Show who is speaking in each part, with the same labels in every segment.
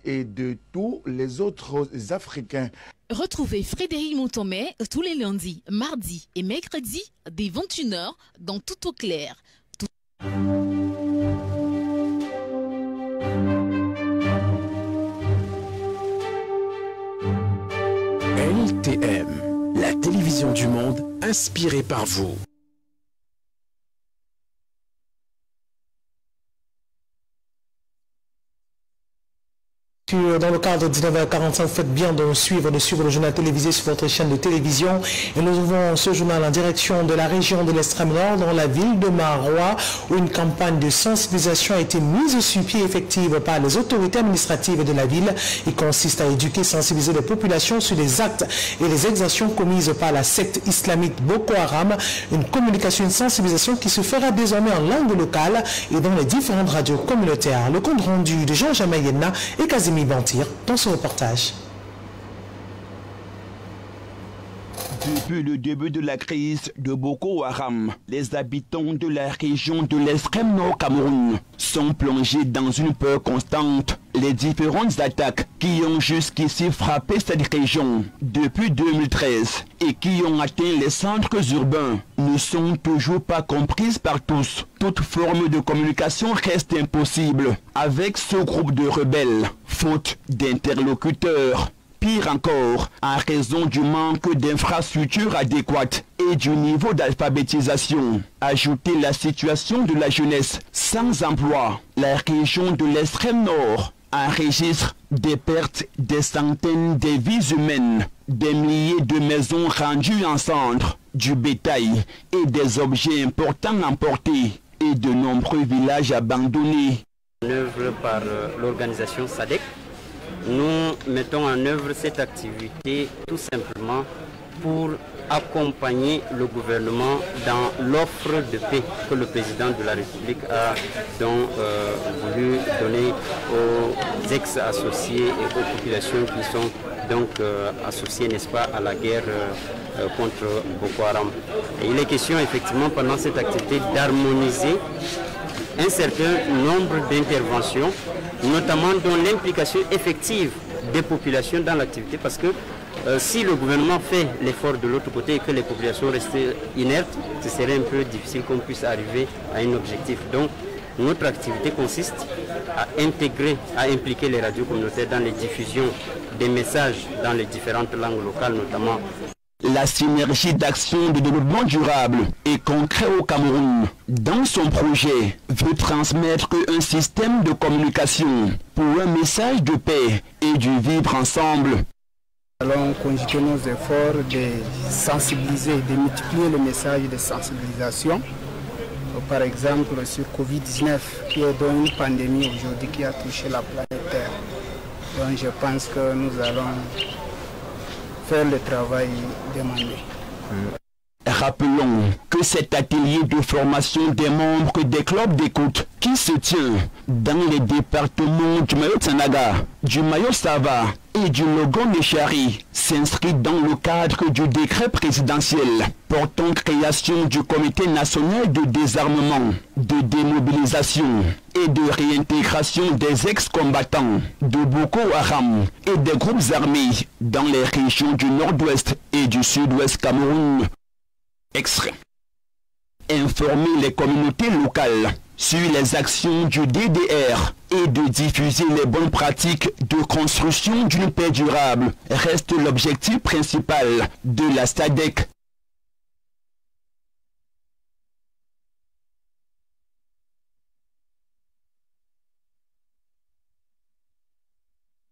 Speaker 1: et de tous les autres Africains.
Speaker 2: Retrouvez Frédéric Montomé tous les lundis, mardis et mercredis dès 21h dans Tout au clair.
Speaker 3: LTM, la télévision du monde inspirée par vous.
Speaker 4: Dans le cadre de 19h45, faites bien de suivre le journal télévisé sur votre chaîne de télévision. Et nous ouvrons ce journal en direction de la région de l'extrême nord, dans la ville de Marois, où une campagne de sensibilisation a été mise sur pied effective par les autorités administratives de la ville. Il consiste à éduquer et sensibiliser les populations sur les actes et les exactions commises par la secte islamique Boko Haram. Une communication, une sensibilisation qui se fera désormais en langue locale et dans les différentes radios communautaires. Le compte rendu de Jean Jamayenna et Casimir Bantir dans ce reportage.
Speaker 5: Depuis le début de la crise de Boko Haram, les habitants de la région de l'extrême nord Cameroun sont plongés dans une peur constante. Les différentes attaques qui ont jusqu'ici frappé cette région depuis 2013 et qui ont atteint les centres urbains ne sont toujours pas comprises par tous. Toute forme de communication reste impossible avec ce groupe de rebelles, faute d'interlocuteurs. Pire encore, en raison du manque d'infrastructures adéquates et du niveau d'alphabétisation. Ajoutez la situation de la jeunesse sans emploi. La région de l'extrême nord enregistre des pertes de centaines de vies humaines, des milliers de maisons rendues en cendres, du bétail et des objets importants emportés et de nombreux villages abandonnés.
Speaker 6: En œuvre par l'organisation SADC, nous mettons en œuvre cette activité tout simplement pour accompagner le gouvernement dans l'offre de paix que le président de la République a voulu donner aux ex-associés et aux populations qui sont donc associées, n'est-ce pas, à la guerre contre Boko Haram. Et il est question effectivement pendant cette activité d'harmoniser un certain nombre d'interventions, notamment dans l'implication effective des populations dans l'activité, parce que si le gouvernement fait l'effort de l'autre côté et que les populations restent inertes, ce serait un peu difficile qu'on puisse arriver à un objectif. Donc notre activité consiste à intégrer, à impliquer les radios communautaires dans les diffusions des messages dans les différentes langues locales notamment.
Speaker 5: La synergie d'action de développement durable et concret au Cameroun, dans son projet, veut transmettre un système de communication pour un message de paix et du vivre ensemble.
Speaker 7: Nous allons conjuguer nos efforts de sensibiliser, de multiplier le message de sensibilisation. Par exemple sur Covid-19, qui est donc une pandémie aujourd'hui qui a touché la planète Terre. Donc je pense que nous allons faire le travail demandé.
Speaker 5: Rappelons que cet atelier de formation des membres des clubs d'écoute qui se tient dans les départements du Mayo-Tsanaga, du Mayo-Sava et du Logon-Nechari s'inscrit dans le cadre du décret présidentiel portant création du Comité national de désarmement, de démobilisation et de réintégration des ex-combattants de Boko Haram et des groupes armés dans les régions du nord-ouest et du sud-ouest Cameroun. Extrait. Informer les communautés locales sur les actions du DDR et de diffuser les bonnes pratiques de construction d'une paix durable reste l'objectif principal de la SADC.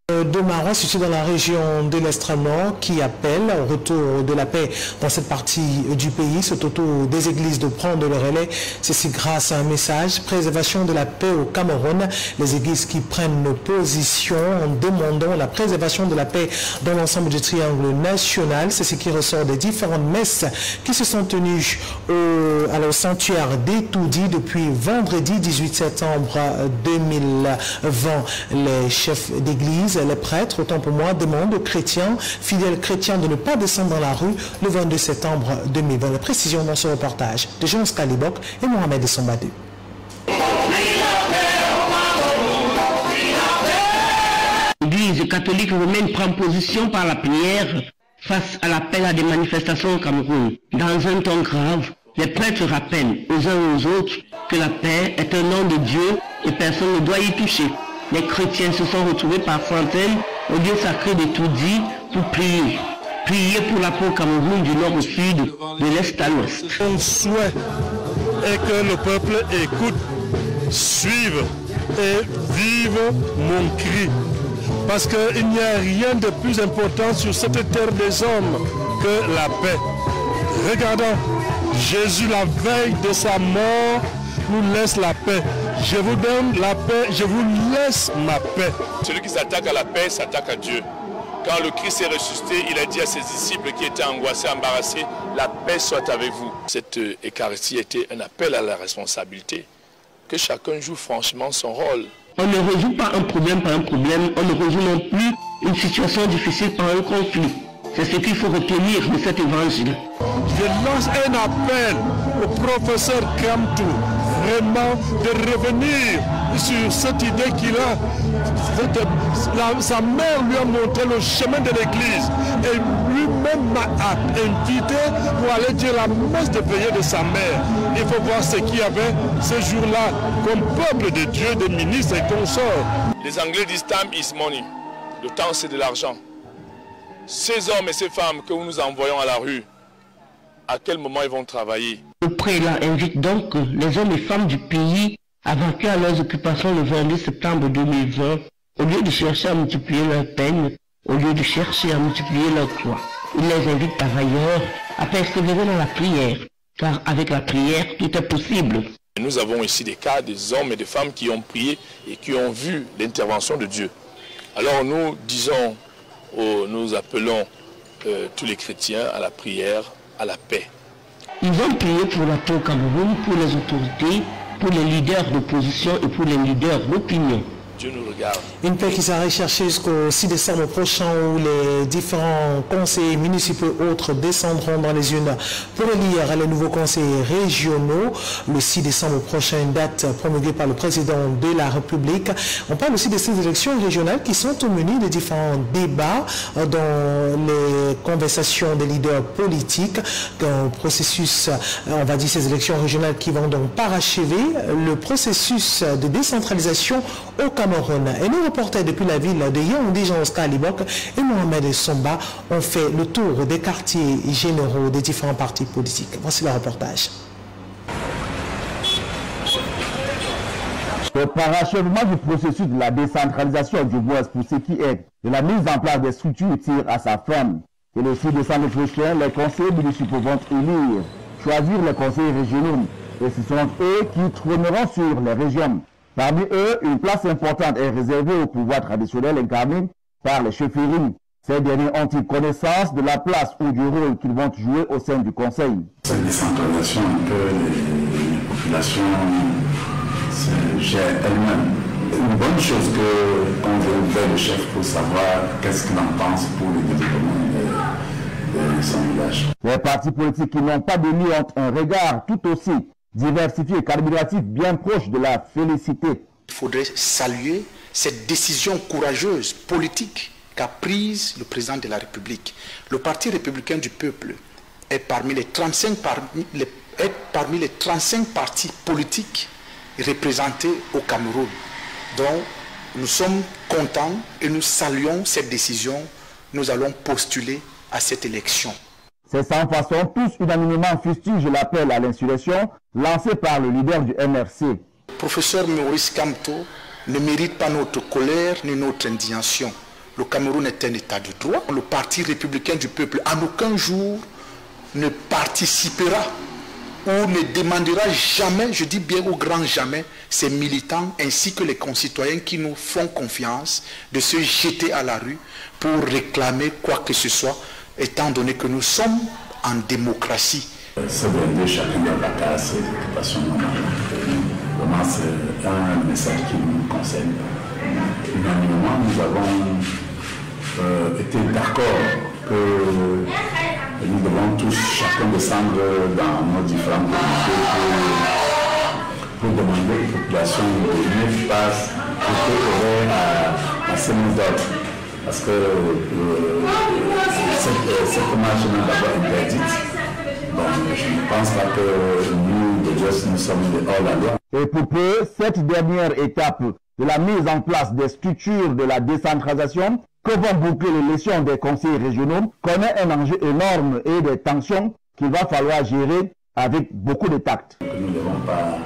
Speaker 4: De Marois, situé dans la région de l'extrême nord, qui appelle au retour de la paix dans cette partie du pays. C'est au tour des églises de prendre le relais. Ceci grâce à un message, préservation de la paix au Cameroun. Les églises qui prennent position en demandant la préservation de la paix dans l'ensemble du triangle national. C'est ce qui ressort des différentes messes qui se sont tenues au sanctuaire d'Etoudi depuis vendredi 18 septembre 2020. Les chefs d'église, les prêtres, autant pour moi, demandent aux chrétiens, fidèles chrétiens, de ne pas descendre dans la rue le 22 septembre 2020. La précision dans ce reportage de Jean Scalibok et Mohamed Sombadou.
Speaker 8: L'Église catholique romaine prend position par la prière face à l'appel à des manifestations au Cameroun. Dans un ton grave, les prêtres rappellent aux uns et aux autres que la paix est un nom de Dieu et personne ne doit y toucher. Les chrétiens se sont retrouvés par centaines au lieu sacré de Toudi pour prier. Prier pour la paix au Cameroun du nord au sud, de l'est à l'ouest.
Speaker 9: Mon souhait est que le peuple écoute, suive et vive mon cri. Parce qu'il n'y a rien de plus important sur cette terre des hommes que la paix. Regardons, Jésus, la veille de sa mort, nous laisse la paix. Je vous donne la paix, je vous laisse ma paix.
Speaker 10: Celui qui s'attaque à la paix s'attaque à Dieu. Quand le Christ est ressuscité, il a dit à ses disciples qui étaient angoissés, embarrassés, la paix soit avec vous. Cette Eucharistie était un appel à la responsabilité. Que chacun joue franchement son rôle.
Speaker 8: On ne résout pas un problème par un problème, on ne résout non plus une situation difficile par un conflit. C'est ce qu'il faut retenir de cet évangile.
Speaker 9: Je lance un appel au professeur Kamtou, vraiment de revenir sur cette idée qu'il a. Sa mère lui a montré le chemin de l'église et lui-même m'a invité pour aller dire la messe de veillée de sa mère. Il faut voir ce qu'il y avait ce jour-là comme peuple de Dieu, des ministres et consorts.
Speaker 10: Les Anglais disent time is money. Le temps c'est de l'argent. Ces hommes et ces femmes que nous envoyons à la rue, à quel moment ils vont travailler?
Speaker 8: Le prélat invite donc les hommes et femmes du pays à vaquer à leurs occupations le 22 septembre 2020, au lieu de chercher à multiplier leurs peines, au lieu de chercher à multiplier leurs croix. Il les invite par ailleurs à persévérer dans la prière, car avec la prière, tout est possible.
Speaker 10: Nous avons ici des cas des hommes et des femmes qui ont prié et qui ont vu l'intervention de Dieu. Alors nous disons, nous appelons tous les chrétiens à la prière, à la paix.
Speaker 8: Ils vont prier pour la paix au Cameroun, pour les autorités, pour les leaders d'opposition et pour les leaders d'opinion.
Speaker 10: Dieu nous regarde.
Speaker 4: Une paix qui sera recherchée jusqu'au 6 décembre prochain où les différents conseillers municipaux et autres descendront dans les urnes pour élire les nouveaux conseillers régionaux. Le 6 décembre prochain, une date promulguée par le président de la République. On parle aussi de ces élections régionales qui sont au menu de différents débats dans les conversations des leaders politiques. Un processus, on va dire ces élections régionales qui vont donc parachever le processus de décentralisation au Cameroun. Et nos reporters depuis la ville de Yaoundé, Jean-Oscar Libok et Mohamed Somba ont fait le tour des quartiers généraux des différents partis politiques. Voici le reportage.
Speaker 11: Le parachèvement du processus de la décentralisation du moins pour ce qui est de la mise en place des structures tire à sa fin. Et le 6 décembre prochain, les conseillers municipaux vont élire, choisir les conseillers régionaux. Et ce sont eux qui trôneront sur les régions. Parmi eux, une place importante est réservée au pouvoir traditionnel incarné par les chefferies. Ces derniers ont-ils connaissance de la place ou du rôle qu'ils vont jouer au sein du Conseil?
Speaker 12: Cette décentralisation, un peu les populations gèrent elles-mêmes. Une bonne chose qu'on veut vers le chef pour savoir qu'est-ce qu'il en pense pour le développement de son village.
Speaker 11: Les partis politiques qui n'ont pas de lieu ont un regard tout aussi diversifié et carbonatif bien proche de la félicité.
Speaker 13: Il faudrait saluer cette décision courageuse, politique, qu'a prise le président de la République. Le Parti républicain du peuple est parmi les 35 partis politiques représentés au Cameroun. Donc, nous sommes contents et nous saluons cette décision. Nous allons postuler à cette élection.
Speaker 11: C'est sans façon, tous unanimement fustigent l'appel à l'insurrection lancé par le leader du MRC.
Speaker 13: Professeur Maurice Kamto ne mérite pas notre colère ni notre indignation. Le Cameroun est un état de droit. Le Parti républicain du peuple, en aucun jour, ne participera ou ne demandera jamais, je dis bien au grand jamais, ces militants ainsi que les concitoyens qui nous font confiance de se jeter à la rue pour réclamer quoi que ce soit, étant donné que nous sommes en démocratie.
Speaker 12: Ce blindé, chacun de la classe et l'occupation normale. Vraiment, c'est un message qui nous concerne. Unanimement, nous avons été d'accord que nous devons tous chacun descendre dans nos différentes communautés pour demander aux populations de venir face au assez mot d'ordre. Parce que cette marche n'est d'abord interdite. Bon, je ne pense pas que nous, de Dieu, nous sommes hors la loi.
Speaker 11: Et pour peu, cette dernière étape de la mise en place des structures de la décentralisation que vont boucler l'élection des conseils régionaux connaît un enjeu énorme et des tensions qu'il va falloir gérer avec beaucoup de tact.
Speaker 12: Nous ne devons pas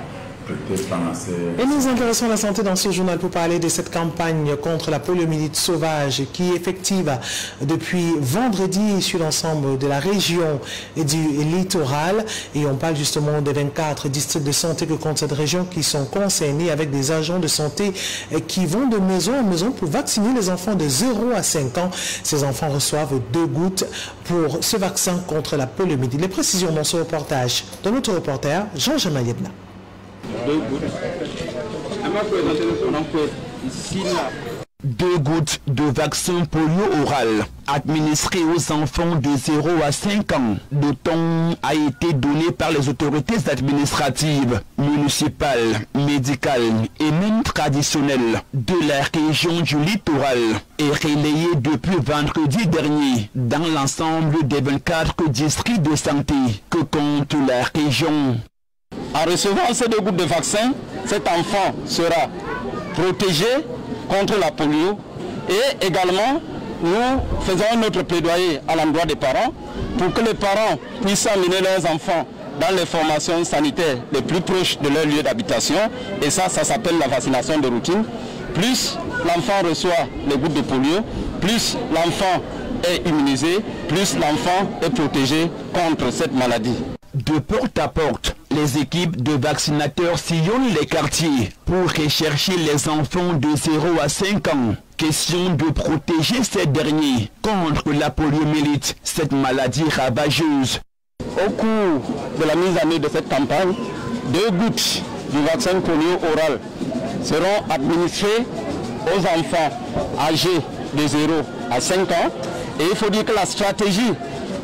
Speaker 12: prêter pendant ces...
Speaker 4: Et nous intéressons la santé dans ce journal pour parler de cette campagne contre la poliomyélite sauvage qui est effective depuis vendredi sur l'ensemble de la région et du littoral. Et on parle justement des 24 districts de santé que compte cette région qui sont concernés avec des agents de santé qui vont de maison en maison pour vacciner les enfants de 0 à 5 ans. Ces enfants reçoivent 2 gouttes pour ce vaccin contre la poliomyélite. Les précisions dans ce reportage de notre reporter Jean-Jean Mayebna.
Speaker 5: 2 gouttes. Deux gouttes de vaccin polio oral administrées aux enfants de 0 à 5 ans. Le temps a été donné par les autorités administratives, municipales, médicales et même traditionnelles de la région du littoral et relayé depuis vendredi dernier dans l'ensemble des 24 districts de santé que compte la région.
Speaker 14: En recevant ces 2 gouttes de vaccin, cet enfant sera protégé contre la polio et également nous faisons notre plaidoyer à l'endroit des parents pour que les parents puissent amener leurs enfants dans les formations sanitaires les plus proches de leur lieu d'habitation et ça s'appelle la vaccination de routine. Plus l'enfant reçoit les gouttes de polio, plus l'enfant est immunisé, plus l'enfant est protégé contre cette maladie.
Speaker 5: De porte à porte, les équipes de vaccinateurs sillonnent les quartiers pour rechercher les enfants de 0 à 5 ans. Question de protéger ces derniers contre la poliomyélite, cette maladie ravageuse.
Speaker 14: Au cours de la mise en œuvre de cette campagne, 2 gouttes du vaccin polio oral seront administrées aux enfants âgés de 0 à 5 ans. Et il faut dire que la stratégie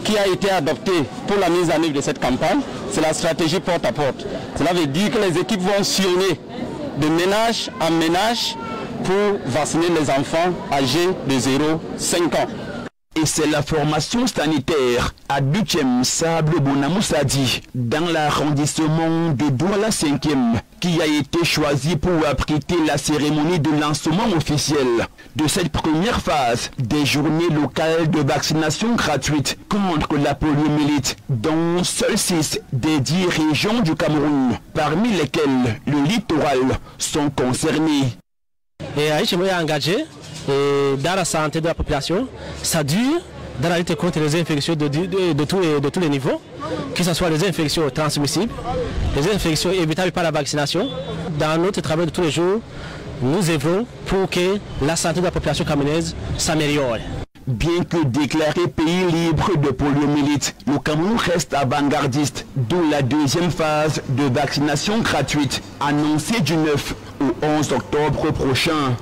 Speaker 14: qui a été adoptée pour la mise en œuvre de cette campagne, c'est la stratégie porte à porte. Cela veut dire que les équipes vont sillonner de ménage en ménage pour vacciner les enfants âgés de 0 à 5 ans.
Speaker 5: Et c'est la formation sanitaire à 8e Sable Bonamoussadi dans l'arrondissement de Douala 5e qui a été choisi pour abriter la cérémonie de lancement officiel de cette première phase des journées locales de vaccination gratuite contre la poliomyélite, dont seules 6 des 10 régions du Cameroun, parmi lesquelles le littoral, sont concernées.
Speaker 15: Et Aïcha est engagé dans la santé de la population, ça dure dans la lutte contre les infections de tous les niveaux, que ce soit les infections transmissibles, les infections évitables par la vaccination. Dans notre travail de tous les jours, nous œuvrons pour que la santé de la population camerounaise s'améliore.
Speaker 5: Bien que déclaré pays libre de poliomyélite, le Cameroun reste avant-gardiste, d'où la 2e phase de vaccination gratuite, annoncée du 9 au 11 octobre prochain.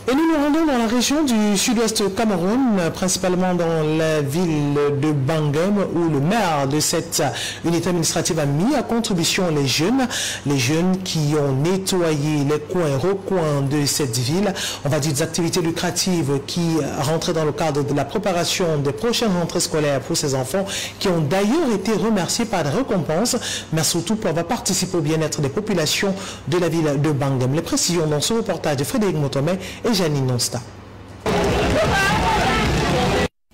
Speaker 4: Et nous nous rendons dans la région du sud-ouest Cameroun, principalement dans la ville de Bangam, où le maire de cette unité administrative a mis à contribution les jeunes qui ont nettoyé les coins, recoins de cette ville. On va dire des activités lucratives qui rentraient dans le cadre de la préparation des prochaines rentrées scolaires pour ces enfants, qui ont d'ailleurs été remerciés par des récompenses, mais surtout pour avoir participé au bien-être des populations de la ville de Bangam. Les précisions dans ce reportage de Frédéric Motomé et Janine Nonsta.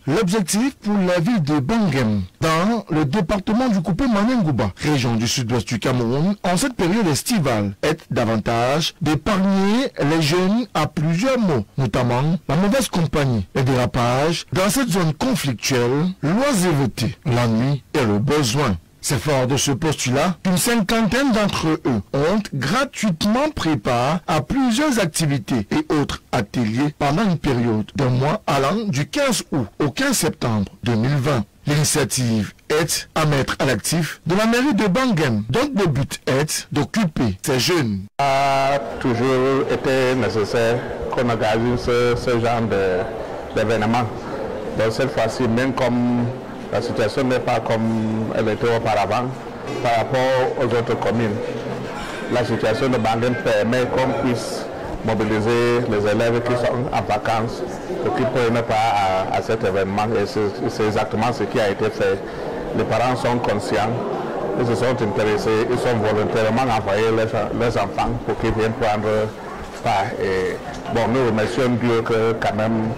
Speaker 1: L'objectif pour la ville de Bangam, dans le département du coupé Manengouba, région du sud-ouest du Cameroun, en cette période estivale, est davantage d'épargner les jeunes à plusieurs maux, notamment la mauvaise compagnie, les dérapages dans cette zone conflictuelle, l'oisiveté, la nuit et le besoin. C'est fort de ce postulat qu'une 50aine d'entre eux ont gratuitement pris part à plusieurs activités et autres ateliers pendant une période d'un mois allant du 15 août au 15 septembre 2020. L'initiative est à mettre à l'actif de la mairie de Bangam, dont le but est d'occuper ces jeunes.
Speaker 16: A toujours été nécessaire qu'on organise ce genre d'événement. Donc cette fois-ci, même comme la situation n'est pas comme elle était auparavant par rapport aux autres communes. la situation de Bangem permet qu'on puisse mobiliser les élèves qui sont en vacances pour qu'ils ne prennent pas à cet événement. Et c'est exactement ce qui a été fait. Les parents sont conscients, ils se sont intéressés, ils sont volontairement envoyés leurs enfants pour qu'ils viennent prendre part. Et bon, nous remercions Dieu que quand même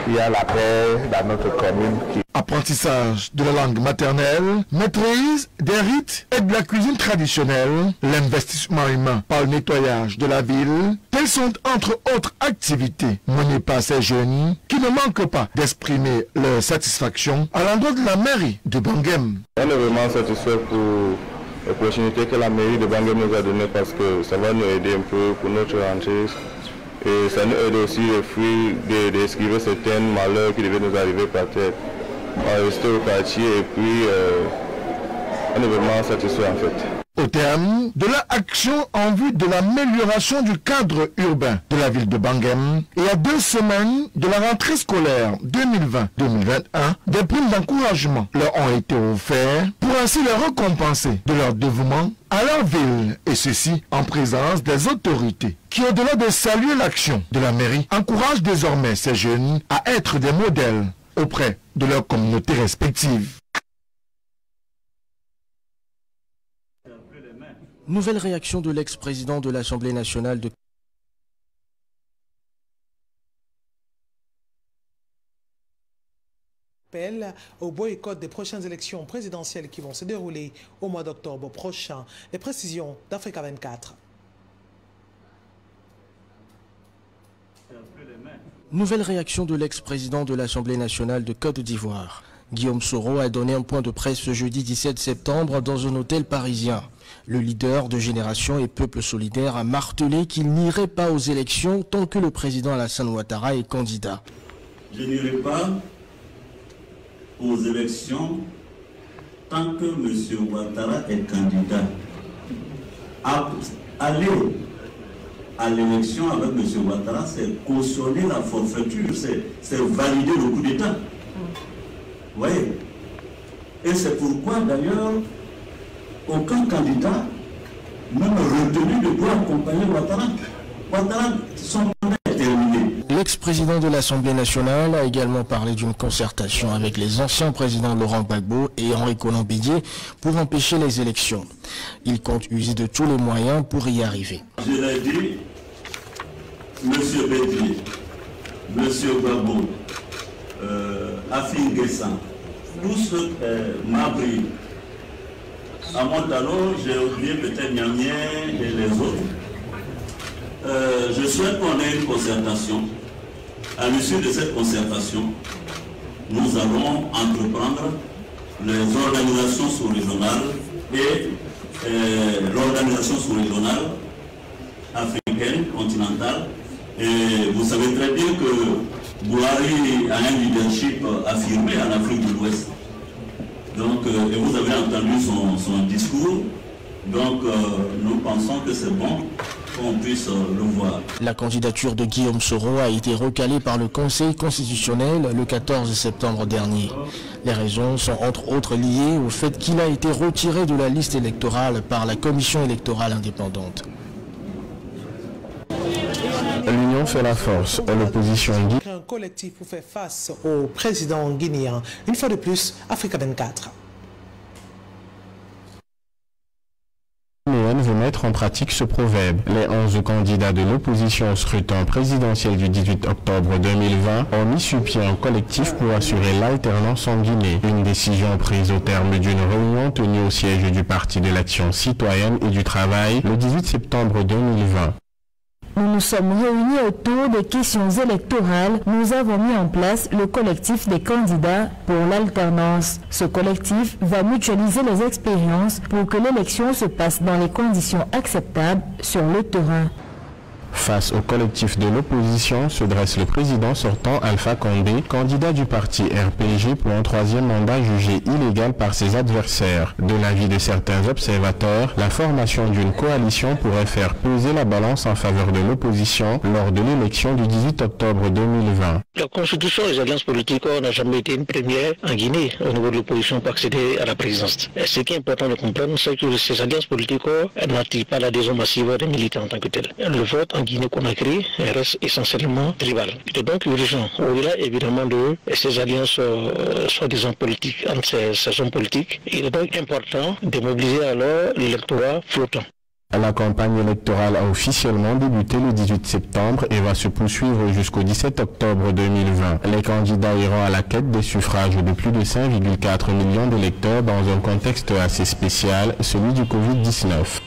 Speaker 16: il y a la paix dans notre commune.
Speaker 1: Apprentissage de la langue maternelle, maîtrise des rites et de la cuisine traditionnelle, l'investissement humain par le nettoyage de la ville, telles sont entre autres activités menées par ces jeunes qui ne manquent pas d'exprimer leur satisfaction à l'endroit de la mairie de Bangem.
Speaker 16: On est vraiment satisfait pour l'opportunité que la mairie de Bangem nous a donnée parce que ça va nous aider un peu pour notre rentrée. Et ça nous aide aussi d'esquiver certains malheurs qui devaient nous arriver par terre. On est resté au quartier et puis on est vraiment satisfait en fait.
Speaker 1: Au terme de leur action en vue de l'amélioration du cadre urbain de la ville de Bangem et à 2 semaines de la rentrée scolaire 2020-2021, des primes d'encouragement leur ont été offertes pour ainsi les récompenser de leur dévouement à leur ville, et ceci en présence des autorités qui, au-delà de saluer l'action de la mairie, encouragent désormais ces jeunes à être des modèles auprès de leurs communautés respectives.
Speaker 17: Nouvelle réaction de l'ex-président de l'Assemblée nationale de
Speaker 4: appel au boycott des prochaines élections présidentielles qui vont se dérouler au mois d'octobre prochain. Les précisions d'Africa 24.
Speaker 17: Nouvelle réaction de l'ex-président de l'Assemblée nationale de Côte d'Ivoire. Guillaume Soro a donné un point de presse ce jeudi 17 septembre dans un hôtel parisien. Le leader de Génération et Peuple Solidaire a martelé qu'il n'irait pas aux élections tant que le président Alassane Ouattara est candidat.
Speaker 18: Je n'irai pas aux élections tant que M. Ouattara est candidat. Aller à l'élection avec M. Ouattara, c'est cautionner la forfaiture, c'est valider le coup d'État. Vous voyez? Et c'est pourquoi d'ailleurs, aucun candidat, même retenu, ne doit accompagner Ouattara. Ouattara, son mandat est terminé.
Speaker 17: L'ex-président de l'Assemblée nationale a également parlé d'une concertation avec les anciens présidents Laurent Gbagbo et Henri Konan Bédié pour empêcher les élections. Il compte user de tous les moyens pour y arriver.
Speaker 18: Je l'ai dit, M. Bédié, M. Gbagbo, Afin Guessan, tous Mabri, à Montalo, j'ai oublié peut-être Niamien et les autres. Je souhaite qu'on ait une concertation. À l'issue de cette concertation, nous allons entreprendre les organisations sous-régionales et l'organisation sous-régionale africaine, continentale. Et vous savez très bien que Bouhari a un leadership affirmé en Afrique de l'Ouest. Donc, et vous avez entendu son discours. Donc, nous pensons que c'est bon qu'on puisse le voir.
Speaker 17: La candidature de Guillaume Soro a été recalée par le Conseil constitutionnel le 14 septembre dernier. Les raisons sont entre autres liées au fait qu'il a été retiré de la liste électorale par la Commission électorale indépendante.
Speaker 19: L'union fait la force et l'opposition dit.
Speaker 4: Un collectif pour faire face au président guinéen. Une fois de plus, Africa 24.
Speaker 19: veut mettre en pratique ce proverbe. Les 11 candidats de l'opposition au scrutin présidentiel du 18 octobre 2020 ont mis sur pied un collectif pour assurer l'alternance en Guinée. Une décision prise au terme d'une réunion tenue au siège du Parti de l'Action citoyenne et du Travail le 18 septembre 2020.
Speaker 20: Nous nous sommes réunis autour des questions électorales. Nous avons mis en place le collectif des candidats pour l'alternance. Ce collectif va mutualiser les expériences pour que l'élection se passe dans les conditions acceptables sur le terrain.
Speaker 19: Face au collectif de l'opposition se dresse le président sortant Alpha Condé, candidat du parti RPG pour un troisième mandat jugé illégal par ses adversaires. De l'avis de certains observateurs, la formation d'une coalition pourrait faire peser la balance en faveur de l'opposition lors de l'élection du 18 octobre 2020.
Speaker 21: La constitution des alliances politiques n'a jamais été une première en Guinée au niveau de l'opposition pour accéder à la présidence. Ce qui est important de comprendre, c'est que ces alliances politiques n'attirent pas l'adhésion massive des militants en tant que tel. Le vote en Guinée-Conakry reste essentiellement tribal. Il est donc urgent, au-delà évidemment de ces alliances soi-disant politiques, entre ces hommes politiques, il est donc important de mobiliser alors l'électorat flottant.
Speaker 19: La campagne électorale a officiellement débuté le 18 septembre et va se poursuivre jusqu'au 17 octobre 2020. Les candidats iront à la quête des suffrages de plus de 5,4 millions d'électeurs dans un contexte assez spécial, celui du Covid-19.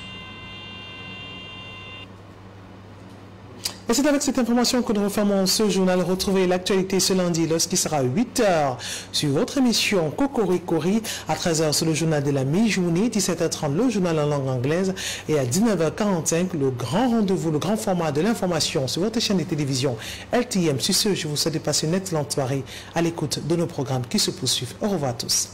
Speaker 4: Et c'est avec cette information que nous refermons ce journal. Retrouvez l'actualité ce lundi lorsqu'il sera 8h sur votre émission Cocoricory. À 13h sur le journal de la mi-journée, 17h30 le journal en langue anglaise et à 19h45 le grand rendez-vous, le grand format de l'information sur votre chaîne de télévision LTM. Sur ce, je vous souhaite de passer une excellente soirée à l'écoute de nos programmes qui se poursuivent. Au revoir à tous.